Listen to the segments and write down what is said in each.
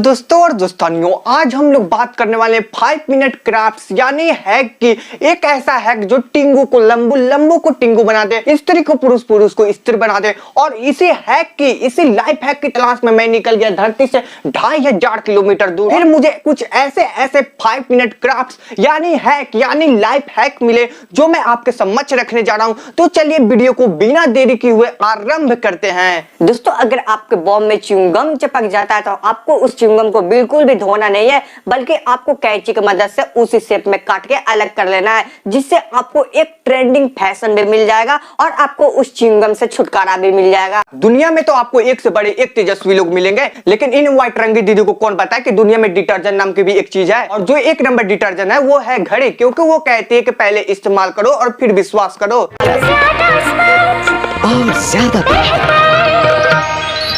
दोस्तों और दोस्तानियों, आज हम लोग बात करने वाले 5 मिनट क्राफ्ट्स यानी हैक की। एक ऐसा हैक जो टिंगू को लंबू, लंबू को टिंगू बना दे, स्त्री को पुरुष, पुरुष को स्त्री बना दे। और इसी हैक की, इसी लाइफ हैक की तलाश में मैं निकल गया धरती से 2500 किलोमीटर दूर। फिर मुझे कुछ ऐसे 5 मिनट क्राफ्ट्स यानी हैक यानी लाइफ हैक मिले जो मैं आपके समक्ष रखने जा रहा हूं। तो चलिए वीडियो को बिना देरी किए हुए आरंभ करते हैं। दोस्तों, अगर आपके बॉम में च्युइंगम चिपक जाता है तो आपको उस च्युइंगम को बिल्कुल भी धोना नहीं है, बल्कि आपको कैंची की मदद से उसी शेप में काट के अलग कर लेना है, जिससे आपको एक ट्रेंडिंग फैशन भी मिल जाएगा और आपको उस च्युइंगम से छुटकारा भी मिल जाएगा। दुनिया में तो आपको एक से बड़े एक तेजस्वी लोग मिलेंगे, लेकिन इन व्हाइट रंगी दीदी को कौन बताए कि दुनिया में डिटर्जेंट नाम की भी एक चीज है। और जो एक नंबर डिटर्जेंट है वो है घड़ी, क्योंकि वो कहती है कि पहले इस्तेमाल करो और फिर विश्वास करो। और ज्यादा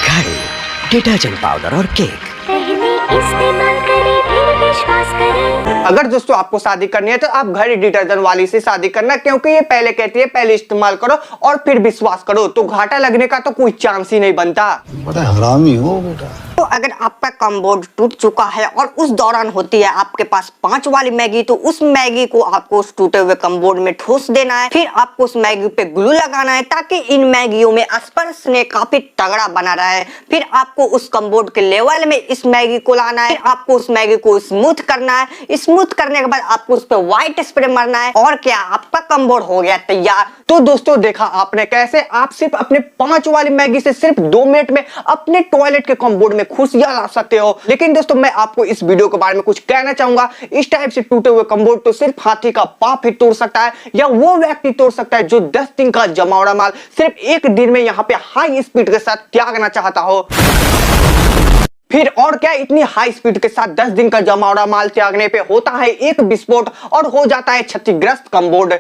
घड़ी, डिटर्जेंट पाउडर और केक। अगर दोस्तों आपको शादी करनी है तो आप घड़ी डिटर्जेंट वाली से शादी करना, क्योंकि ये पहले कहती है पहले इस्तेमाल करो और फिर विश्वास करो, तो घाटा लगने का तो कोई चांस ही नहीं बनता। बड़ा हरामी हो बेटा। तो अगर आपका कमबोर्ड टूट चुका है और उस दौरान होती है आपके पास 5 वाली मैगी, तो उस मैगी को आपको उस टूटे हुए कमबोर्ड में ठोस देना है। फिर आपको उस मैगी पे ग्लू लगाना है ताकि इन मैगियों में स्पर्श ने काफी तगड़ा बना रहा है। फिर आपको उस कमबोर्ड के लेवल में इस मैगी को लाना है। फिर आपको उस मैगी को स्मूथ करना है। स्मूथ करने के बाद आपको उस पर व्हाइट स्प्रे मारना है और क्या, आपका कमबोर्ड हो गया तैयार। तो दोस्तों देखा आपने कैसे आप सिर्फ अपने 5 वाली मैगी से सिर्फ 2 मिनट में अपने टॉयलेट के कमबोर्ड में खुशियां ला सकते हो। लेकिन दोस्तों मैं आपको इस वीडियो के बारे में कुछ कहना चाहूंगा। इस टाइप से टूटे हुए कमबोर्ड तो सिर्फ हाथी का पाप ही तोड़ सकता है, या वो व्यक्ति तोड़ सकता है जो 10 दिन का जमावड़ा माल सिर्फ एक दिन में यहाँ पे हाई स्पीड के साथ त्यागना चाहता हो। फिर और क्या, इतनी हाई स्पीड के साथ 10 दिन का जमावड़ा माल त्यागने पे होता है एक विस्फोट और हो जाता है क्षतिग्रस्त कमबोर्ड।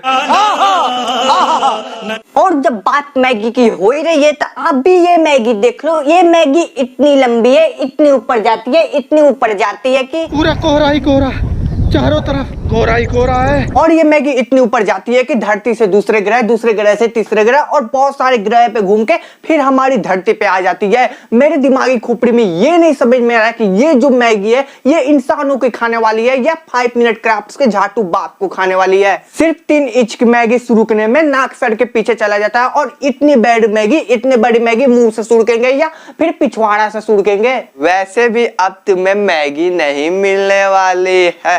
और जब बात मैगी की हो ही रही है तो आप भी ये मैगी देख लो। ये मैगी इतनी लंबी है, इतनी ऊपर जाती है, इतनी ऊपर जाती है कि पूरा कोहरा ही कोहरा, चारों तरफ कोहरा ही कोहरा है। और ये मैगी इतनी ऊपर जाती है कि धरती से दूसरे ग्रह, दूसरे ग्रह से तीसरे ग्रह और बहुत सारे ग्रह पे घूम के फिर हमारी धरती पे आ जाती है। मेरे दिमागी खोपड़ी में ये नहीं समझ में आ रहा कि ये जो मैगी है ये इंसानों की खाने वाली है या 5 मिनट क्राफ्ट्स के झाटू बाप को खाने वाली है। सिर्फ 3 इंच की मैगी सुड़कने में नाक सर के पीछे चला जाता है, और इतनी इतनी बड़ी मैगी मुंह से सुड़केंगे या फिर पिछवाड़ा से सुड़केंगे। वैसे भी अब तुम्हें मैगी नहीं मिलने वाली है।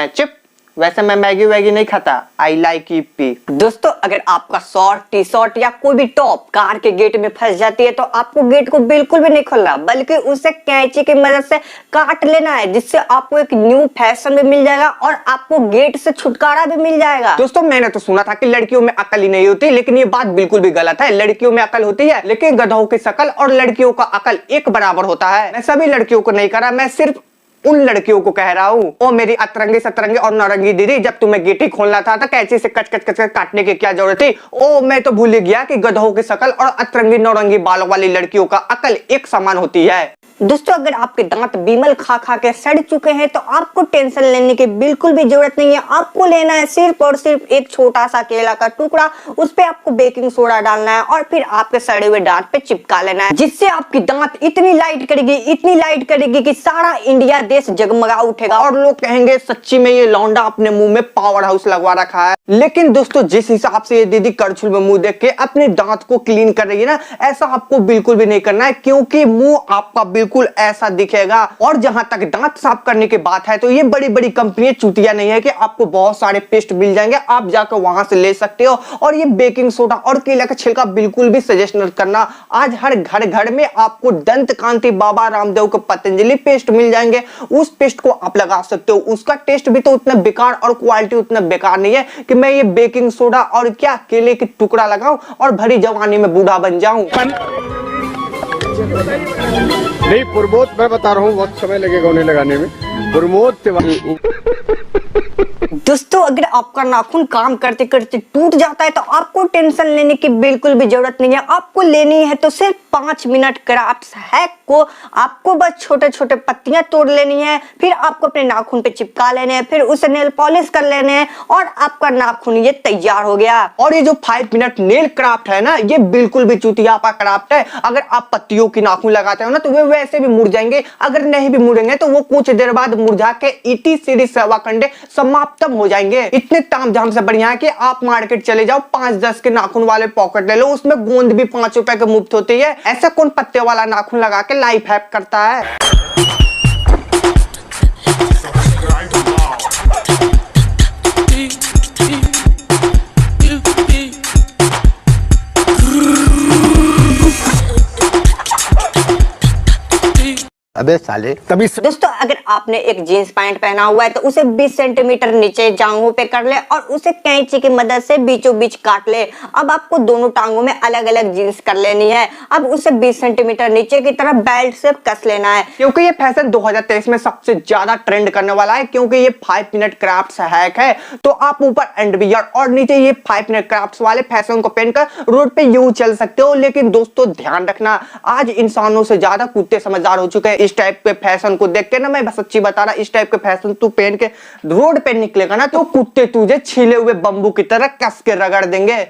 चुप, वैसे मैं मैगी वैगी नहीं खाता, आई लाइक ईपी। दोस्तों, अगर आपका शॉर्ट, टी शर्ट या कोई भी टॉप कार के गेट में फंस जाती है तो आपको गेट को बिल्कुल भी नहीं खोलना, बल्कि उसे कैंची की मदद से काट लेना है, जिससे आपको एक न्यू फैशन भी मिल जाएगा और आपको गेट से छुटकारा भी मिल जाएगा। दोस्तों मैंने तो सुना था कि लड़कियों में अकल ही नहीं होती, लेकिन ये बात बिल्कुल भी गलत है। लड़कियों में अकल होती है, लेकिन गधों की शकल और लड़कियों का अकल एक बराबर होता है। मैं सभी लड़कियों को नहीं कह रहा, मैं सिर्फ उन लड़कियों को कह रहा हूँ। ओ मेरी अतरंगी सतरंगी और नौरंगी दीदी, जब तुम्हें गिट्टी खोलना था तो कैंची से कच कच कच काटने की क्या जरूरत थी? ओ मैं तो भूल गया कि गधों की शकल और अतरंगी नौरंगी बालों वाली लड़कियों का अकल एक समान होती है। दोस्तों, अगर आपके दांत बीमल खा खा के सड़ चुके हैं तो आपको टेंशन लेने की बिल्कुल भी जरूरत नहीं है। आपको लेना है सिर्फ और सिर्फ एक छोटा सा केला का टुकड़ा, उस पे आपको बेकिंग सोडा डालना है और फिर आपके सड़े हुए दांत पे चिपका लेना है, जिससे आपकी दांत इतनी लाइट करेगी कि सारा इंडिया देश जगमगा उठेगा और लोग कहेंगे सच्ची में ये लौंडा अपने मुंह में पावर हाउस लगवा रखा है। लेकिन दोस्तों जिस हिसाब से ये दीदी करछुल में मुंह देख के अपने दांत को क्लीन कर रही है ना, ऐसा आपको बिल्कुल भी नहीं करना है, क्योंकि मुंह आपका बिल्कुल ऐसा दिखेगा। और जहां तक दांत साफ करने की बात है तो ये बड़ी बड़ी कंपनियां चूतिया नहीं है कि आपको बहुत सारे पेस्ट मिल जाएंगे, आप जाकर वहां से ले सकते हो। और ये बेकिंग सोडा और केला का छिलका बिल्कुल भी सजेस्ट न करना। आज हर घर में आपको दंत कांति बाबा रामदेव के पतंजलि पेस्ट मिल जाएंगे, उस पेस्ट को आप लगा सकते हो। उसका टेस्ट भी तो उतना बेकार और क्वालिटी उतना बेकार नहीं है कि मैं ये बेकिंग सोडा और क्या केले की टुकड़ा लगाऊं और भरी जवानी में बूढ़ा बन जाऊं। नहीं प्रबोध, मैं बता रहा हूँ बहुत समय लगेगा उन्हें लगाने में। प्रमोद तिवारी। दोस्तों अगर आपका नाखून काम करते करते टूट जाता है तो आपको टेंशन लेने की बिल्कुल भी जरूरत नहीं है। आपको लेनी है तो सिर्फ 5 मिनट क्राफ्ट्स हैक को आपको बस छोटे छोटे पत्तियां तोड़ लेनी है, फिर आपको अपने नाखून पे चिपका लेने हैं, फिर उसे नेल पॉलिश कर लेने हैं और आपका नाखून ये तैयार हो गया। और ये जो 5 मिनट नेल क्राफ्ट है ना, ये बिल्कुल भी चुतियापा क्राफ्ट है। अगर आप पत्तियों की नाखून लगाते हो ना तो वे वैसे भी मुड़ जाएंगे, अगर नहीं भी मुड़ेंगे तो वो कुछ देर बाद मुरझा के इटी सीढ़ी सेवा कंडे समाप्त हो जाएंगे। इतने तामझाम से बढ़िया है कि आप मार्केट चले जाओ, 5-10 के नाखून वाले पॉकेट ले लो, उसमें गोंद भी 5 रुपए के मुफ्त होती है। ऐसा कौन पत्ते वाला नाखून लगा के लाइफ हैक करता है। अबे साले तभी दोस्तों अगर आपने एक जींस पैंट पहना हुआ है तो उसे 20 सेंटीमीटर नीचे जांघों पे कर ले और उसे कैंची की मदद से बीचों बीच काट ले। अब आपको दोनों टांगों में अलग अलग जींस कर लेनी है। अब उसे 20 सेंटीमीटर नीचे की तरफ बेल्ट से कस लेना है। क्योंकि ये फैशन 2023 में सबसे ज्यादा ट्रेंड करने वाला है, क्योंकि ये 5 मिनट क्राफ्ट हैक है। तो आप ऊपर अंडरवियर और नीचे ये 5 मिनट क्राफ्ट वाले फैशन को पहनकर रोड पे यूं चल सकते हो। लेकिन दोस्तों ध्यान रखना, आज इंसानों से ज्यादा कुत्ते समझदार हो चुके हैं। इस टाइप के फैशन को देख के ना, मैं सच्ची बता रहा, इस टाइप के फैशन तू पहन के रोड पे निकलेगा ना तो कुत्ते तुझे छीले हुए बम्बू की तरह कस के रगड़ देंगे।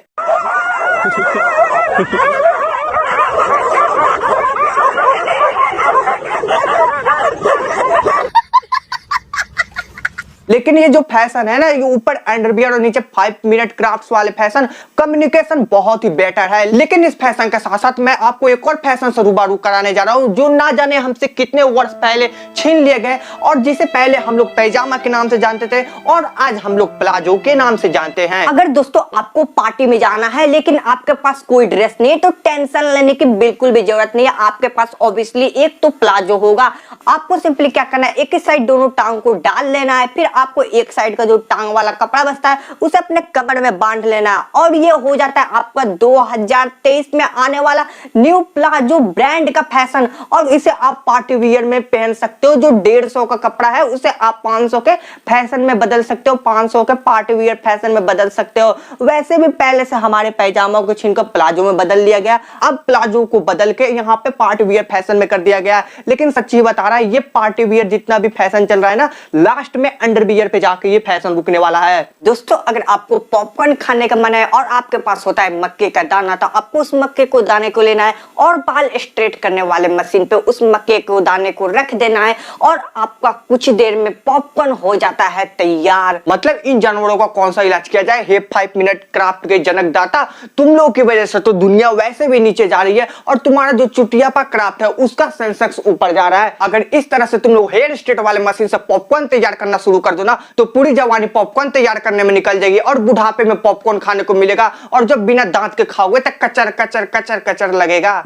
लेकिन ये जो फैशन है ना, ये ऊपर अंडरवियर और नीचे 5 मिनट क्राफ्ट्स वाले फैशन, कम्युनिकेशन बहुत ही बेटर है। लेकिन इस फैशन के साथ साथ मैं आपको एक और फैशन से रूबरू कराने जा रहा हूँ, जो ना जाने हमसे कितने वर्ष पहले छीन लिए गए और जिसे पहले हम लोग पैजामा के नाम से जानते थे और आज हम लोग प्लाजो के नाम से जानते हैं। अगर दोस्तों आपको पार्टी में जाना है लेकिन आपके पास कोई ड्रेस नहीं है तो टेंशन लेने की बिल्कुल भी जरूरत नहीं है। आपके पास ऑब्वियसली एक तो प्लाजो होगा। आपको सिंपली क्या करना है, एक ही साइड दोनों टांग को डाल लेना है, फिर आपको एक साइड का जो टांग वाला कपड़ा बचता है उसे अपने कमर में बांध लेना है और ये हो जाता है आपका 2023 में आने वाला न्यू प्लाजो ब्रांड का फैशन। और इसे आप पार्टी वियर में पहन सकते हो। जो 150 का कपड़ा है उसे आप 500 के फैशन में बदल सकते हो, 500 के पार्टी वियर फैशन में बदल सकते हो। वैसे भी पहले से हमारे पैजामा को छीनकर प्लाजो में बदल लिया गया, अब प्लाजो को बदल के यहाँ पे पार्टी वियर फैशन में कर दिया गया। लेकिन सच्ची बता रहा है, ये पार्टी वियर जितना भी फैशन चल रहा है ना, लास्ट में अंडरवियर पे जाके ये फैशन रुकने वाला है। दोस्तों अगर आपको पॉपकॉर्न खाने का मन है और आपके पास होता है मक्के का दाना, तो आपको उस मक्के को दाने को लेना है और बाल स्ट्रेट करने वाले मशीन पे उस मक्के को दाने को रख देना है और आपका कुछ देर में पॉपकॉर्न हो जाता है तैयार। मतलब इन जानवरों का कौन सा इलाज किया जाए। हे 5 मिनट क्राफ्ट के जनक दाता, तुम लोगों की वजह से तो दुनिया वैसे भी नीचे जा रही है और तुम्हारा जो चुटियापा क्राफ्ट है उसका सेंसेक्स ऊपर जा रहा है। अगर इस तरह से तुम लोग हेयर स्ट्रेट वाले मशीन से पॉपकॉर्न तैयार करना शुरू कर दो ना, तो पूरी जवानी पॉपकॉर्न तैयार करने में निकल जाएगी और बुढ़ापे में पॉपकॉर्न खाने को मिलेगा और जब बिना दांत के खाओगे तो कचर कचर कचर कचर लगेगा।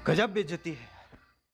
गजब बेइज्जती है।